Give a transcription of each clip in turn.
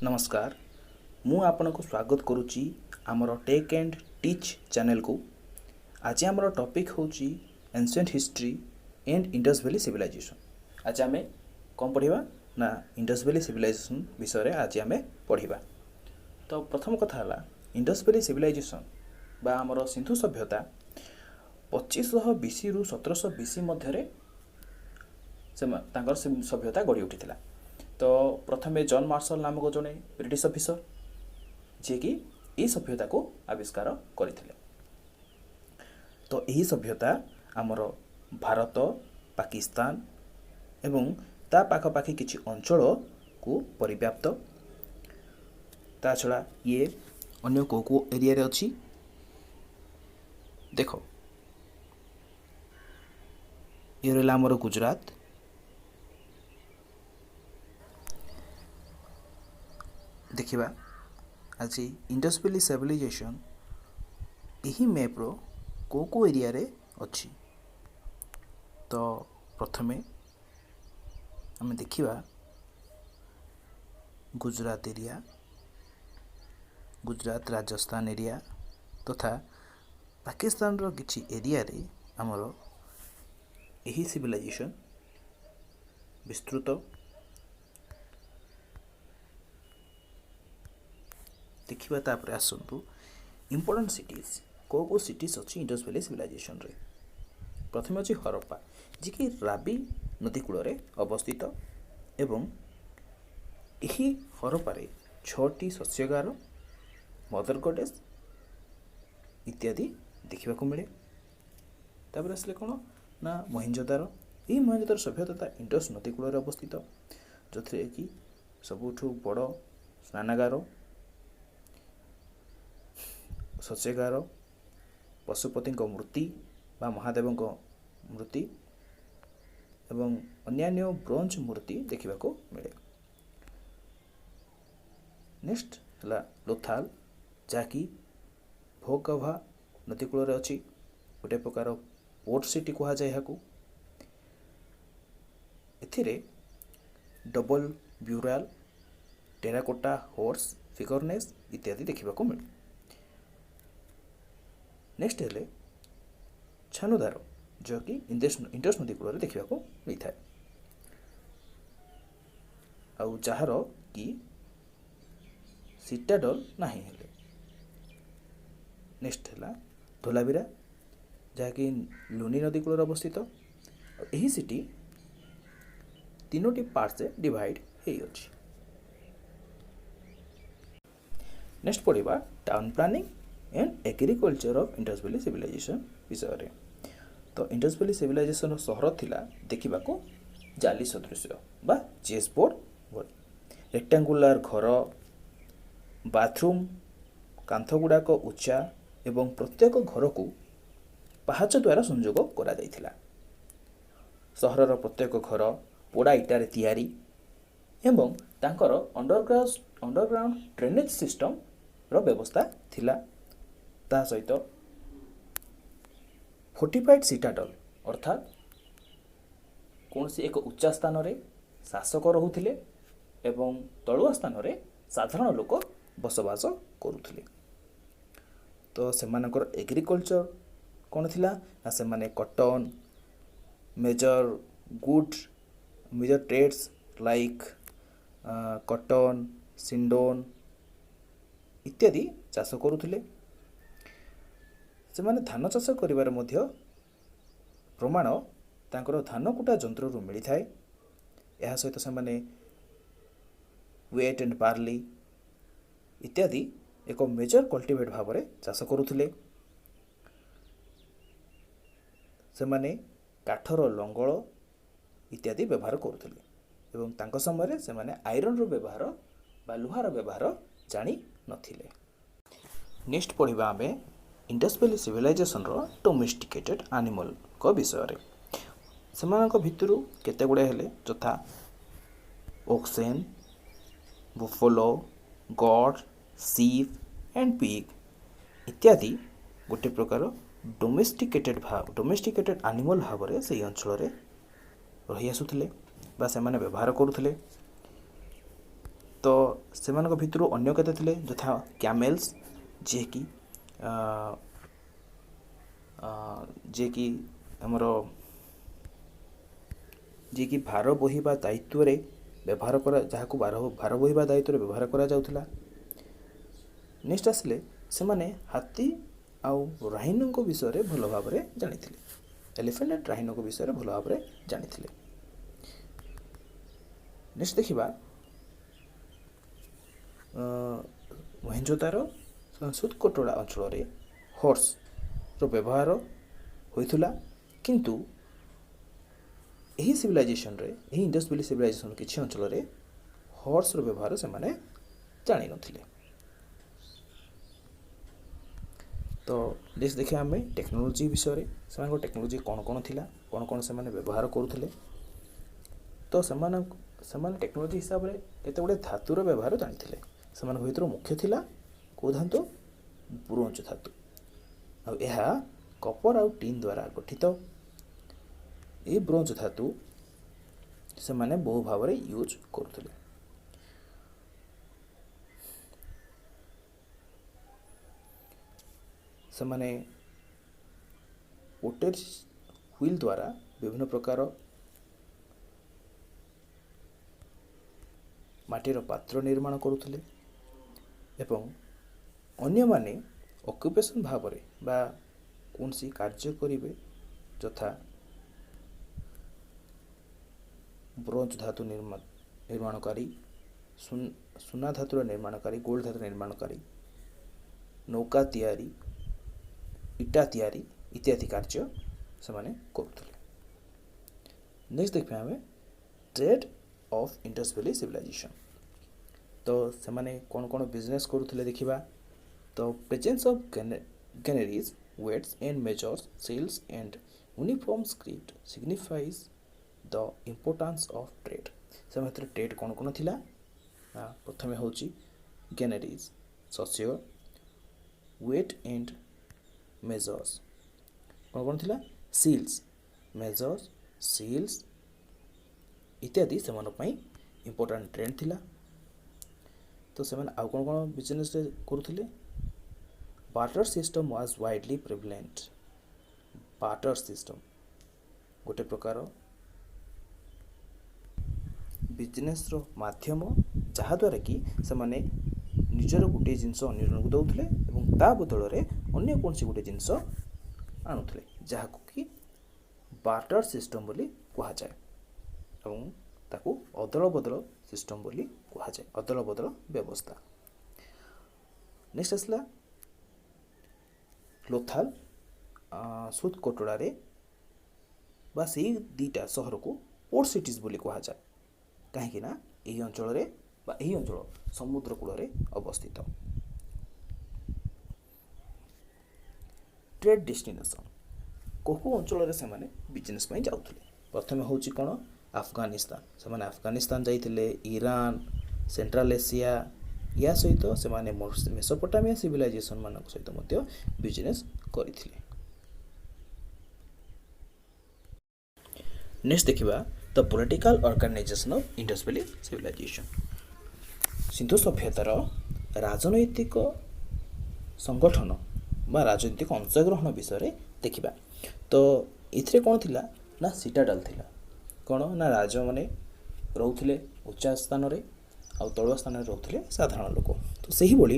नमस्कार मु आपन को स्वागत करुच्ची आमर टेक एंड टीच चैनल को। आज आमर टॉपिक होची ancient history and Indus valley civilization. आज आम कौन पढ़ा ना इंडस वैली सिविलाइजेशन विषय आज आम पढ़ा। तो प्रथम कथा है इंडस वैली सिविलाइजेशन बा आमर सिंधु सभ्यता 2500 BC रु 1700 BC मध्य सभ्यता गढ़ी उठी। तो प्रथमे जॉन मार्शल नामक जड़े ब्रिटिश अफिसर जी कि यह सभ्यता को आविष्कार करथिले। तो यही सभ्यता आमर भारत पाकिस्तान एवं ता पाखपाखि किछि अंचल को परिव्याप्त। ता छड़ा ये अन्य को एरिया रे अछि देखो ये रहला आमर गुजरात, देखिबा आज इंडस वैली सिविलाइजेशन यही मैप रो को एरिया रे अछि। तो प्रथमे हम देखिबा गुजरात एरिया, गुजरात राजस्थान एरिया तथा पाकिस्तान रो किछि एरिया रे हमरो यही सिविलाइजेशन विस्तृत। देखिबा तापर आसंतु इम्पोर्टेंट सिटीज को सिटीज अच्छी इंडस वैली सिविलाइजेशन रे। प्रथम अच्छी हरप्पा जी कि राबी नदी कूल रे अवस्थित एवं यही हरप्पा 6टी शस्यगार मदर गॉडेस इत्यादि देखा मिले। तापर आसले कौन ना मोहेंजोदारो। यही मोहेंजोदारो सभ्यता इंडस नदी कूल रे अवस्थित जो थे कि सबुठु बड़ स्नानागार शस्यगार पशुपति मूर्ति बा महादेव मूर्ति एवं अन्यान्य ब्रोंज मूर्ति देखा मिले। नेक्स्ट है लोथाल जहाँकि भोगभा नदी कूल अच्छी गोटे प्रकार पोर्ट सिटी कह जाए। एथिरे डबल ब्यूराल टेराकोटा हॉर्स फिगरनेस इत्यादि देखा मिले। नेक्स्ट है छानुदार जो कि इंडस नदी कूल देखा मिलता है आउ जार कि सिटाडल नहीं है। नेक्स्ट है धोलावीरा जहाँकि लुनी नदी कूल अवस्थित। यही सिटी 3टी पार्ट से डिवाइड हो। नेक्स्ट पढ़ा town planning and agriculture of Indus valley civilization विषय रे। तो इंडस वैली सिविलाइजेशन सहर थिला देखा को जाली सदृश बा चेसबोर्ड भली रेक्टांगुलर घर बाथरूम कांथ गुड़ाक उच्चा एवं प्रत्येक घर को पहाच द्वारा संयोग करा जायथिला। सहरर प्रत्येक घर पोड़ा इटारे तैयारी एवं तांकर अंडरग्राउंड ड्रेनेज सिस्टम रो व्यवस्था थिला। ता सहित फोर्टिफाइड सिटाडल अर्थात कौन सी एक उच्चा स्थान रे शासक रहुथिले एवं तलुआ स्थान रे साधारण लोक बसवास करुथिले। तो सेमानकर एग्रीकल्चर कौन थिला ना सेमाने cotton major trades like cotton sindon इत्यादि चाष करुथिले। सेमाने धान चाष करिवार मध्य प्रमाण तांकर धान कुटा जंत्र रु मिली थाए। यह सहित सेमाने वेट एंड बार्ली इत्यादि एक मेजर कल्टिवेट भाव में चाष करुथिले। सेमाने काठर लंगल इत्यादि व्यवहार करुथिले एवं तांको समय सेमाने आयरन रो व्यवहार बा लुहार व्यवहार जानी नथिले। नेक्स्ट पढ़िबा आमे इंडस वैली सिविलाइजेशन रो डोमेस्टिकेटेड एनिमल को विषय रे। सेमानक भितरु केते गुडे हेले जथा ओक्सेन बुफलो गॉड सीप एंड पिग इत्यादि गोटे प्रकार डोमेस्टिकेटेड एनिमल भाव में से अंचल रही आसुथिले बा सेमाने व्यवहार करुथिले। तो ସେମାନଙ୍କ ଭିତରୁ ଅନ୍ୟ କେତେ ଥିଲେ ଯଥା କ୍ୟାମେଲ୍ସ ଯିଏକି ଯିଏକି ଆମର ଯିଏକି ଭାର ବୋହିବା ଦାୟିତ୍ୱରେ ବ୍ୟବହାର କରା ଯାହାକୁ ଭାର ବୋହିବା ଦାୟିତ୍ୱରେ ବ୍ୟବହାର କରାଯାଉଥିଲା। ନେକ୍ସଟ ଆସିଲେ ସେମାନେ ହାତୀ ଆଉ ରାଇନୋଙ୍କ ବିଷୟରେ ଭଲ ଭାବରେ ଜାଣିଥିଲେ। ଏଲିଫେଣ୍ଟ ଆଣ୍ଡ ରାଇନୋଙ୍କ ବିଷୟରେ ଭଲ ଭାବରେ ଜାଣିଥିଲେ। ନେକ୍ସଟ ଦେଖିବା ମହେଞ୍ଜୋଦାରୋ ସୁତକୋଟରା ଅଞ୍ଚଳରେ ହର୍ସର ବ୍ୟବହାର ହୋଇଥିଲା, କିନ୍ତୁ ଏହି ସିଭିଲାଇଜେସନରେ ଏହି ଇଣ୍ଡସ୍ ଭ୍ୟାଲି ସିଭିଲାଇଜେସନ କିଛି ଅଞ୍ଚଳରେ ହର୍ସର ବ୍ୟବହାର ସେମାନେ ଜାଣିନଥିଲେ। ତ ନେକ୍ସଟ ଦେଖିବା ଆମେ ଟେକ୍ନୋଲୋଜି ବିଷୟରେ। ସେମାନଙ୍କ ଟେକ୍ନୋଲୋଜି କ'ଣ କ'ଣ ଥିଲା, କ'ଣ କ'ଣ ସେମାନେ ବ୍ୟବହାର କରୁଥିଲେ। ତ ସେମାନେ ଟେକ୍ନୋଲୋଜି ହିସାବରେ କେତେ ଗୁଡ଼ିଏ ଧାତୁର ବ୍ୟବହାର ଜାଣିଥିଲେ। ସେମାନଙ୍କ ଭିତରୁ ମୁଖ୍ୟ ଥିଲା କେଉଁ ଧାତୁ? ବ୍ରୋଞ୍ଜ ଧାତୁ। ଆଉ ଏହା କପର ଆଉ ଟିନ୍ ଦ୍ୱାରା ଗଠିତ। ଏହି ବ୍ରୋଞ୍ଜ ଧାତୁ ସେମାନେ ବହୁ ଭାବରେ ୟୁଜ୍ କରୁଥିଲେ। ସେମାନେ ଓଟେଜ ହୁଇଲ୍ ଦ୍ୱାରା ବିଭିନ୍ନ ପ୍ରକାର ମାଟିର ପାତ୍ର ନିର୍ମାଣ କରୁଥିଲେ ଏବଂ ଅନ୍ୟମାନେ ଅକ୍ୟୁପେସନ୍ ଭାବରେ ବା କୌଣସି କାର୍ଯ୍ୟ କରିବେ ଯଥା ବ୍ରୋଞ୍ଜ ଧାତୁ ନିର୍ମାଣକାରୀ, ସୁନା ଧାତୁର ନିର୍ମାଣକାରୀ, ଗୋଲ୍ଡ ଧାତୁ ନିର୍ମାଣକାରୀ, ନୌକା ତିଆରି, ଇଟା ତିଆରି ଇତ୍ୟାଦି କାର୍ଯ୍ୟ ସେମାନେ କରୁଥିଲେ। ନେକ୍ସଟ ଦେଖିବା ଆମେ trade of Indus valley civilization. ତ ସେମାନେ କ'ଣ କ'ଣ ବିଜନେସ୍ କରୁଥିଲେ ଦେଖିବା। ତ presence of granaries, weights and measures, seals and uniform script signifies the importance of trade. ସେମାନେ ଭିତରେ ଟ୍ରେଡ୍ କ'ଣ କ'ଣ ଥିଲା? ପ୍ରଥମେ ହେଉଛି ଗ୍ୟାନେରିଜ୍ ଶସ୍ୟ, ୱେଟ୍ ଆଣ୍ଡ ମେଜର୍ସ କ'ଣ କ'ଣ ଥିଲା? ସିଲ୍ସ, ମେଜର୍ସ, ସିଲ୍ସ ଇତ୍ୟାଦି ସେମାନଙ୍କ ପାଇଁ ଇମ୍ପୋର୍ଟାଣ୍ଟ ଟ୍ରେଣ୍ଡ ଥିଲା। ତ ସେମାନେ ଆଉ କ'ଣ କ'ଣ ବିଜନେସ୍ରେ କରୁଥିଲେ? Barter system was widely prevalent. Barter system ଗୋଟେ ପ୍ରକାର ବିଜନେସ୍ର ମାଧ୍ୟମ, ଯାହାଦ୍ୱାରା କି ସେମାନେ ନିଜର ଗୋଟିଏ ଜିନିଷ ଅନ୍ୟ ଜଣଙ୍କୁ ଦେଉଥିଲେ ଏବଂ ତା ବଦଳରେ ଅନ୍ୟ କୌଣସି ଗୋଟିଏ ଜିନିଷ ଆଣୁଥିଲେ, ଯାହାକୁ କି ବାର୍ଟର ସିଷ୍ଟମ୍ ବୋଲି କୁହାଯାଏ ଏବଂ ତାକୁ ଅଦଳ ବଦଳ ସିଷ୍ଟମ୍ ବୋଲି କୁହାଯାଏ, ଅଦଳ ବଦଳ ବ୍ୟବସ୍ଥା। ନେକ୍ସଟ ଆସିଲା ଲୋଥାଲ ସୁତକୋଟରାରେ ବା ସେଇ ଦୁଇଟା ସହରକୁ ପୋର୍ଟ ସିଟିଜ୍ ବୋଲି କୁହାଯାଏ, କାହିଁକି ନା ଏହି ଅଞ୍ଚଳରେ ବା ଏହି ଅଞ୍ଚଳ ସମୁଦ୍ର କୂଳରେ ଅବସ୍ଥିତ। ଟ୍ରେଡ୍ ଡେଷ୍ଟିନେସନ୍, କେଉଁ ଅଞ୍ଚଳରେ ସେମାନେ ବିଜନେସ୍ ପାଇଁ ଯାଉଥିଲେ? ପ୍ରଥମେ ହେଉଛି କ'ଣ? ଆଫଗାନିସ୍ତାନ। ସେମାନେ ଆଫଗାନିସ୍ତାନ ଯାଇଥିଲେ, ଇରାନ, ସେଣ୍ଟ୍ରାଲ ଏସିଆ, ୟା ସହିତ ସେମାନେ ମେସୋପୋଟାମିଆ ସିଭିଲାଇଜେସନ୍ ମାନଙ୍କ ସହିତ ମଧ୍ୟ ବିଜନେସ୍ କରିଥିଲେ। ନେକ୍ସଟ ଦେଖିବା the political organization of Indus valley civilization. Sindhu ସଭ୍ୟତାର ରାଜନୈତିକ ସଂଗଠନ ବା ରାଜନୈତିକ ଅଂଶଗ୍ରହଣ ବିଷୟରେ ଦେଖିବା। ତ ଏଥିରେ କ'ଣ ଥିଲା ନା ସିଟାଡାଲ ଥିଲା। କ'ଣ ନା ରାଜାମାନେ ରହୁଥିଲେ ଉଚ୍ଚା ସ୍ଥାନରେ ଆଉ ତଳୁଆ ସ୍ଥାନରେ ରହୁଥିଲେ ସାଧାରଣ ଲୋକ। ତ ସେହିଭଳି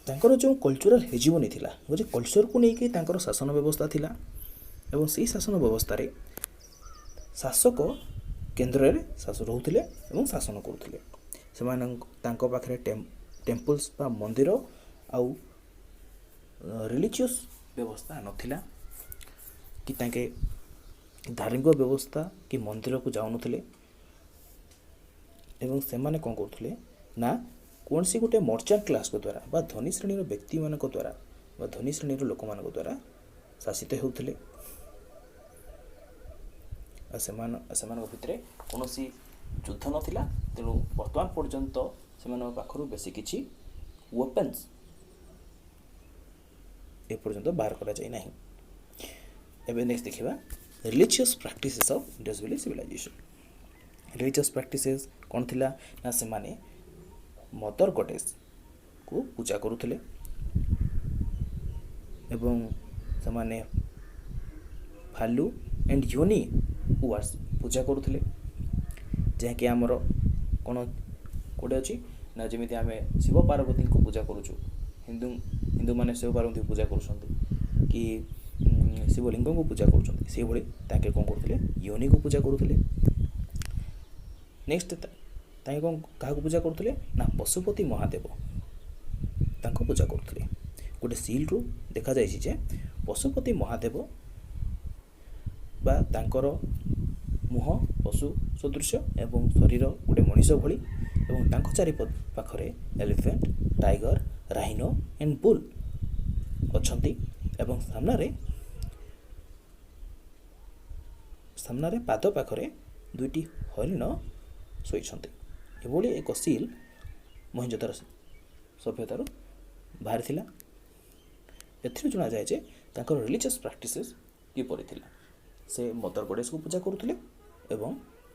ତାଙ୍କର ଯେଉଁ କଲଚରାଲ ହେଜିମୋନି ଥିଲା, ଗୋଟେ କଲଚରକୁ ନେଇକି ତାଙ୍କର ଶାସନ ବ୍ୟବସ୍ଥା ଥିଲା ଏବଂ ସେହି ଶାସନ ବ୍ୟବସ୍ଥାରେ ଶାସକ କେନ୍ଦ୍ରରେ ରହୁଥିଲେ ଏବଂ ଶାସନ କରୁଥିଲେ। ତାଙ୍କ ପାଖରେ ଟେମ୍ପଲ୍ସ ବା ମନ୍ଦିର ଆଉ ରିଲିଜିୟସ୍ ବ୍ୟବସ୍ଥା ନଥିଲା, କି ତାଙ୍କେ ଧାର୍ମିକ ବ୍ୟବସ୍ଥା କି ମନ୍ଦିରକୁ ଯାଉନଥିଲେ ଏବଂ ସେମାନେ କ'ଣ କରୁଥିଲେ ନା କୌଣସି ଗୋଟେ ମର୍ଚାଣ୍ଟ କ୍ଲାସ୍ଙ୍କ ଦ୍ୱାରା ବା ଧନୀ ଶ୍ରେଣୀର ବ୍ୟକ୍ତିମାନଙ୍କ ଦ୍ୱାରା ବା ଧନୀ ଶ୍ରେଣୀର ଲୋକମାନଙ୍କ ଦ୍ୱାରା ଶାସିତ ହେଉଥିଲେ। ଆଉ ସେମାନଙ୍କ ଭିତରେ କୌଣସି ଯୁଦ୍ଧ ନଥିଲା, ତେଣୁ ବର୍ତ୍ତମାନ ପର୍ଯ୍ୟନ୍ତ ସେମାନଙ୍କ ପାଖରୁ ବେଶୀ କିଛି ୱେପନ୍ସ ଏପର୍ଯ୍ୟନ୍ତ ବାହାର କରାଯାଇ ନାହିଁ। ଏବେ ନେକ୍ସଟ ଦେଖିବା religious practices of Indus valley civilisation. Religious practices କ'ଣ ଥିଲା ନା ସେମାନେ ମଦର ଗଡେସ୍କୁ ପୂଜା କରୁଥିଲେ ଏବଂ ସେମାନେ ଭାଲୁ ଆଣ୍ଡ ୟୋନିକୁ ପୂଜା କରୁଥିଲେ, ଯାହାକି ଆମର କ'ଣ କେଉଁଠି ଅଛି ନା ଯେମିତି ଆମେ ଶିବ ପାର୍ବତୀଙ୍କୁ ପୂଜା କରୁଛୁ, ହିନ୍ଦୁମାନେ ଶିବ ପାର୍ବତୀଙ୍କୁ ପୂଜା କରୁଛନ୍ତି କି ଶିବଲିଙ୍ଗଙ୍କୁ ପୂଜା କରୁଛନ୍ତି, ସେଇଭଳି ତାଙ୍କେ କ'ଣ କରୁଥିଲେ ୟୋନିକୁ ପୂଜା କରୁଥିଲେ। ନେକ୍ସଟ ତାଙ୍କେ କ'ଣ କାହାକୁ ପୂଜା କରୁଥିଲେ ନା ପଶୁପତି ମହାଦେବ ତାଙ୍କୁ ପୂଜା କରୁଥିଲେ। ଗୋଟେ ସିଲ୍ରୁ ଦେଖାଯାଇଛି ଯେ ପଶୁପତି ମହାଦେବ ବା ତାଙ୍କର ମୁହଁ ପଶୁ ସଦୃଶ୍ୟ ଏବଂ ଶରୀର ଗୋଟେ ମଣିଷ ଭଳି ଏବଂ ତାଙ୍କ ଚାରି ପାଖରେ ଏଲିଫେଣ୍ଟ, ଟାଇଗର, ରାଇନୋ ଆଣ୍ଡ ବୁଲ୍ ଅଛନ୍ତି ଏବଂ ସାମ୍ନାରେ ପାଦ ପାଖରେ ଦୁଇଟି ହରିଣ ଶୋଇଛନ୍ତି। ଏଭଳି ଏକ ସିଲ୍ ମହେଞ୍ଜୋଦାରୋ ସଭ୍ୟତାରୁ ବାହାରିଥିଲା। ଏଥିରୁ ଜଣାଯାଏ ଯେ ତାଙ୍କର ରିଲିଜିୟସ୍ ପ୍ରାକ୍ଟିସେସ୍ କିପରି ଥିଲା। ସେ ମଦର ଗଡେସ୍କୁ ପୂଜା କରୁଥିଲେ ଏବଂ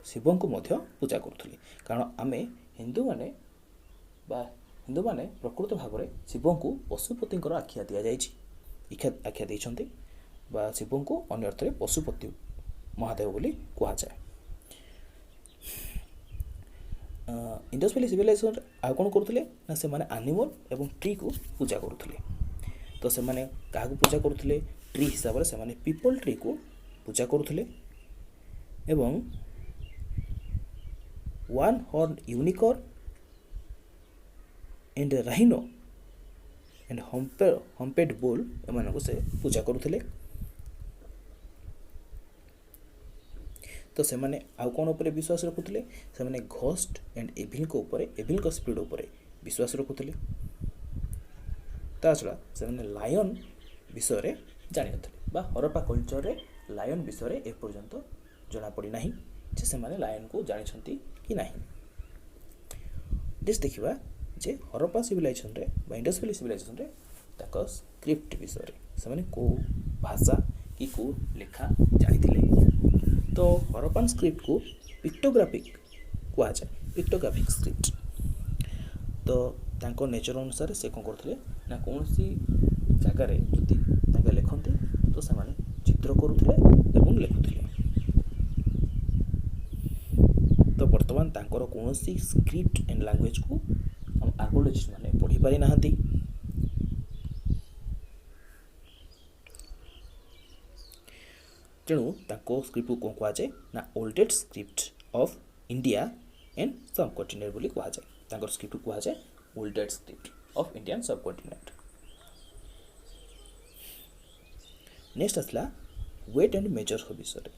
ଶିବଙ୍କୁ ମଧ୍ୟ ପୂଜା କରୁଥିଲେ, କାରଣ ଆମେ ହିନ୍ଦୁମାନେ ପ୍ରକୃତ ଭାବରେ ଶିବଙ୍କୁ ପଶୁପତିଙ୍କର ଆଖ୍ୟା ଦିଆଯାଇଛି, ଆଖ୍ୟା ଦେଇଛନ୍ତି ବା ଶିବଙ୍କୁ ଅନ୍ୟ ଅର୍ଥରେ ପଶୁପତି ମହାଦେବ ବୋଲି କୁହାଯାଏ। ଇଣ୍ଡସ୍ ଭ୍ୟାଲି ସିଭିଲାଇଜେସନରେ ଆଉ କ'ଣ କରୁଥିଲେ ନା ସେମାନେ ଆନିମଲ୍ ଏବଂ ଟ୍ରିକୁ ପୂଜା କରୁଥିଲେ। ତ ସେମାନେ କାହାକୁ ପୂଜା କରୁଥିଲେ? ଟ୍ରି ହିସାବରେ ସେମାନେ ପିପଲ୍ ଟ୍ରିକୁ ପୂଜା କରୁଥିଲେ ଏବଂ one horn unicorn and rhino and humped bull ଏମାନଙ୍କୁ ସେ ପୂଜା କରୁଥିଲେ। ତ ସେମାନେ ଆଉ କ'ଣ ଉପରେ ବିଶ୍ୱାସ ରଖୁଥିଲେ? ସେମାନେ ଘୋଷ୍ଟ ଆଣ୍ଡ ଏଭିଲଙ୍କ ସ୍ପିରିଟ୍ ଉପରେ ବିଶ୍ୱାସ ରଖୁଥିଲେ। ତା ଛଡ଼ା ସେମାନେ ଲାୟନ୍ ବିଷୟରେ ଜାଣିନଥିଲେ ବା ହରପ୍ପା କଲଚରରେ ଲାୟନ୍ ବିଷୟରେ ଏପର୍ଯ୍ୟନ୍ତ ଜଣାପଡ଼ିନାହିଁ ଯେ ସେମାନେ ଲାୟନ୍କୁ ଜାଣିଛନ୍ତି କି ନାହିଁ। ଦେଖିବା ଯେ ହରପ୍ପା ସିଭିଲାଇଜେସନରେ ବା ଇଣ୍ଡସ୍ ଭ୍ୟାଲି ସିଭିଲାଇଜେସନରେ ତାଙ୍କ ସ୍କ୍ରିପ୍ଟ ବିଷୟରେ ସେମାନେ କେଉଁ ଭାଷା କି କେଉଁ ଲେଖା ଜାଣିଥିଲେ। ତ ହରପ୍ପାନ୍ ସ୍କ୍ରିପ୍ଟକୁ ପିକ୍ଟୋଗ୍ରାଫିକ୍ କୁହାଯାଏ, ପିକ୍ଟୋଗ୍ରାଫିକ୍ ସ୍କ୍ରିପ୍ଟ। ତ ତାଙ୍କ ନେଚର ଅନୁସାରେ ସେ କ'ଣ କରୁଥିଲେ ନା କୌଣସି ଜାଗାରେ ଯଦି ତାଙ୍କେ ଲେଖନ୍ତି ତ ସେମାନେ ଚିତ୍ର କରୁଥିଲେ ଏବଂ ଲେଖୁଥିଲେ। ତ ବର୍ତ୍ତମାନ ତାଙ୍କର କୌଣସି ସ୍କ୍ରିପ୍ଟ ଆଣ୍ଡ ଲାଙ୍ଗୁଏଜକୁ ଆମ ଆର୍କିଓଲୋଜିଷ୍ଟ ମାନେ ପଢ଼ିପାରି ନାହାନ୍ତି। ତେଣୁ ତାଙ୍କ ସ୍କ୍ରିପ୍ଟକୁ କ'ଣ କୁହାଯାଏ ନା oldest script of India and sub continent ବୋଲି କୁହାଯାଏ। ତାଙ୍କର ସ୍କ୍ରିପ୍ଟକୁ କୁହାଯାଏ oldest script of Indian sub continent. Next ଆସିଲା ୱେଟ୍ ଆଣ୍ଡ ମେଜର ବିଷୟରେ।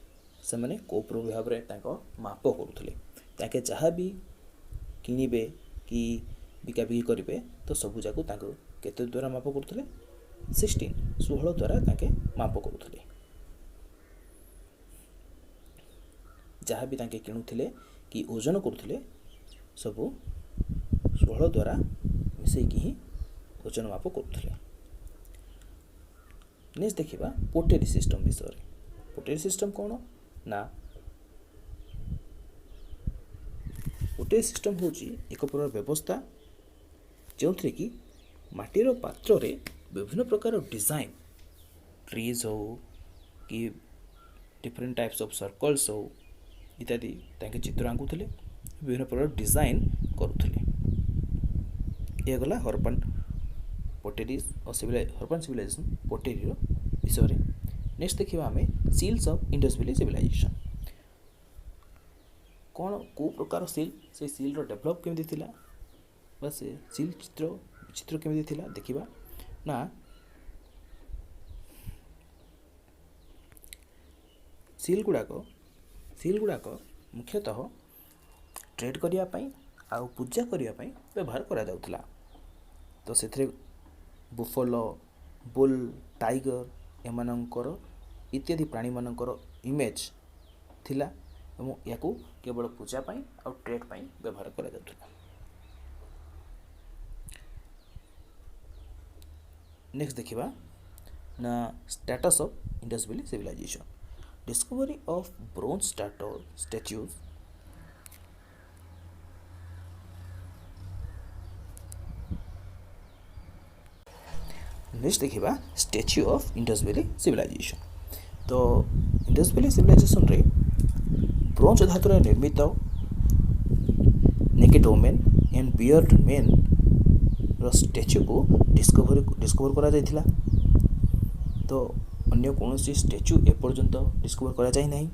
ସେମାନେ କେଉଁ ଭାବରେ ତାଙ୍କ ମାପ କରୁଥିଲେ। ତାଙ୍କେ ଯାହା ବି କିଣିବେ କି ବିକାବିକି କରିବେ ତ ସବୁଯାକୁ ତାଙ୍କୁ କେତେ ଦ୍ୱାରା ମାପ କରୁଥିଲେ? 16 ଦ୍ୱାରା ତାଙ୍କେ ମାପ କରୁଥିଲେ। ଯାହା ବି ତାଙ୍କେ କିଣୁଥିଲେ କି ଓଜନ କରୁଥିଲେ ସବୁ 16 ଦ୍ୱାରା ମିଶେଇକି ହିଁ ଓଜନ ମାପ କରୁଥିଲେ। ନେକ୍ସଟ ଦେଖିବା ପୋଟେରୀ ସିଷ୍ଟମ ବିଷୟରେ। ପୋଟେରୀ ସିଷ୍ଟମ କ'ଣ ନା ପୋଟେରୀ ସିଷ୍ଟମ ହେଉଛି ଏକ ପ୍ରକାର ବ୍ୟବସ୍ଥା ଯେଉଁଥିରେ କି ମାଟିର ପାତ୍ରରେ ବିଭିନ୍ନ ପ୍ରକାର ଡିଜାଇନ୍, ଟ୍ରିଜ୍ ହେଉ କି ଡିଫରେଣ୍ଟ ଟାଇପ୍ସ ଅଫ୍ ସର୍କଲ୍ସ ହେଉ ଇତ୍ୟାଦି ତାଙ୍କେ ଚିତ୍ର ଆଙ୍କୁଥିଲେ, ବିଭିନ୍ନ ପ୍ରକାର ଡିଜାଇନ୍ କରୁଥିଲେ। ଏ ଗଲା ହରପ୍ପାନ୍ ସିଭିଲାଇଜେସନ୍ ପୋଟେରୀର ବିଷୟରେ। ନେକ୍ସଟ ଦେଖିବା ଆମେ ସିଲ୍ସ ଅଫ୍ ଇଣ୍ଡସ୍ ଭ୍ୟାଲି ସିଭିଲାଇଜେସନ୍। କ'ଣ କେଉଁ ପ୍ରକାର ସିଲ୍, ସେ ସିଲ୍ର ଡେଭଲପ୍ କେମିତି ଥିଲା ବା ସେ ସିଲ୍ ଚିତ୍ର କେମିତି ଥିଲା ଦେଖିବା ନା ସିଲ୍ ଗୁଡ଼ାକ ମୁଖ୍ୟତଃ ଟ୍ରେଡ୍ କରିବା ପାଇଁ ଆଉ ପୂଜା କରିବା ପାଇଁ ବ୍ୟବହାର କରାଯାଉଥିଲା। ତ ସେଥିରେ ବୁଫାଲୋ, ବୁଲ୍, ଟାଇଗର ଏମାନଙ୍କର ଇତ୍ୟାଦି ପ୍ରାଣୀମାନଙ୍କର ଇମେଜ୍ ଥିଲା ଏବଂ ଏହାକୁ କେବଳ ପୂଜା ପାଇଁ ଆଉ ଟ୍ରେଡ୍ ପାଇଁ ବ୍ୟବହାର କରାଯାଉଥିଲା। ନେକ୍ସଟ ଦେଖିବା ନା status of Indus valley civilization. Discovery of bronze statues next देखा statue of Indus valley civilization. तो इंडस वैली सिविलाइजेशन रे ब्रोंज धातुर निर्मित naked women and beard men रो स्टैच्यू को डिस्कवर करा जायथिला। तो अन्य कौनसी स्टैच्यू एपर्यंत डिस्कवर करा जाय नहीं।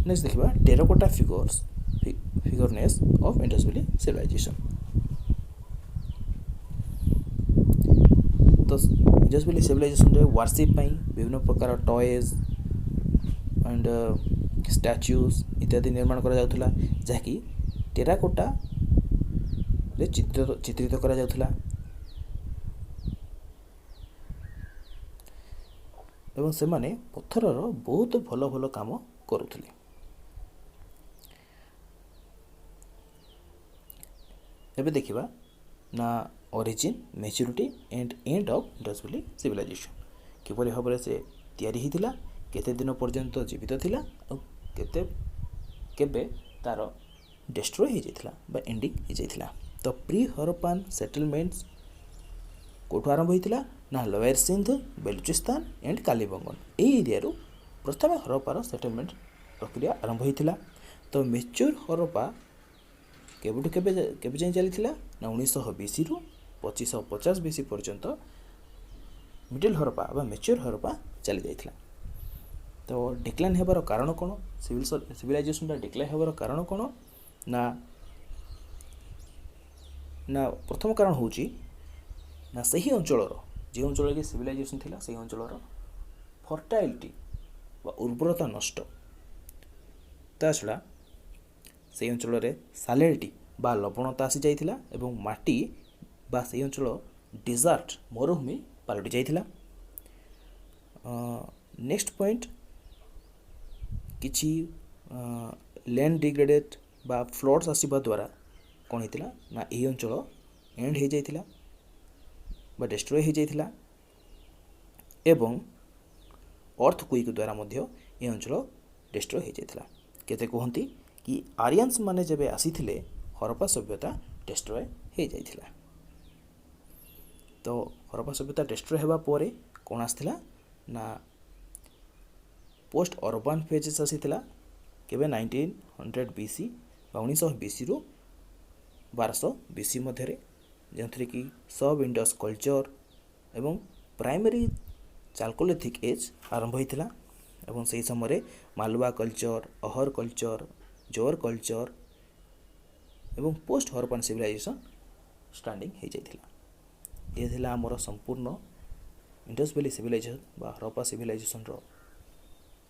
नेक्स्ट देखा terracotta figurines of Indus valley civilization. तो इंडस वैली सिविलाइजेशन रे वर्शिप पई विभिन्न प्रकार टॉयज एंड स्टैच्यूज इत्यादि निर्माण करा जाउथला, जहाँकि टेराकोटा रे चित्रित करा जाउथला एवं से माने पत्थरर बहुत भल भल काम करुथिले। एबे देखिबा ना origin maturity and end of Indus valley civilization किपरि भाव से तैयारी होता, केते दिन पर्यंत जीवित थिला और केते केबे तार डिस्ट्रॉय हो जाइथिला बा एंडिंग हो जाइथिला। तो प्री हरप्पान सेटलमेंट्स कोठु आरंभ होइथिला ना लोअर सिंध, बेलुचिस्तान एंड कालीबंगन ए एरिया प्रथम हरप्पार सेटलमेंट प्रक्रिया आरंभ होइथिला। तो मेच्योर हरप्पा केबुठु केबे जाए चली ना 1920 रु 2550 बीसी पर्यंत मिडिल हरप्पा बा मेच्योर हरप्पा चली जाइथिला। तो डिक्लाइन हेबार कारण कौन, सिविलाइजेशन डिक्लाइन हेबार कारण कौन ना ना प्रथम कारण होची ना सही अंचलर जो अंचल के सिविलाइजेशन थिला सही अंचलर फर्टाइलिटी बा उर्वरता नष्ट, ता छड़ा से अंचल सालिडिटी बा लवणता आसी जाइथिला एवं माटी बा से अंचल डिजर्ट मरुभूमि पलटि जाइथिला। नेक्स्ट पॉइंट किछि लैंड डिग्रेडेड बा फ्लड्स आसीबा द्वारा कौन होइतिला ना ए अंचल एंड हो जाइथिला बा डिस्ट्रॉय हो जाइथिला एवं अर्थक्वेक द्वारा मध्य ए अंचल डिस्ट्रॉय हो जाइथिला। केते कहंती कि आर्यंस माने जबे आसीथिले हरप्पा सभ्यता डिस्ट्रॉय हो जाइथिला। तो हरप्पा सभ्यता डिस्ट्रॉय हेबा परे कौन आसथिला ना पोस्ट अर्बान फेजेस आसीथिला केबे 1900 बीसी बा 1920 रु 1200 बीसी मध्य जो कि सब इंडस कल्चर एवं प्राइमरी चाल्कोलिथिक एज आरंभ होइथिला एवं से समय मालवा कल्चर, अहर कल्चर, जोर कल्चर एवं पोस्ट हरप्पान सिविलाइजेशन स्टार्टिंग हो जाइथिला। ये थिला हमर संपूर्ण इंडस वैली सिविलाइजेशन बा हरप्पा सिविलाइजेशन रो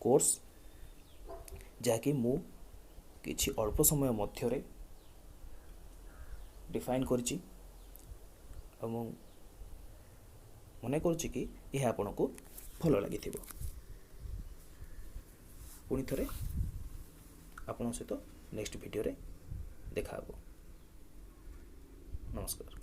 कोर्स, जहाँकि मु किछि अल्प समय मध्य डिफाइन करछि एवं मने करछि कि यह आपनको भल लगी। पुणी थरे आपन सहित नेक्स्ट वीडियो रे देखा। नमस्कार।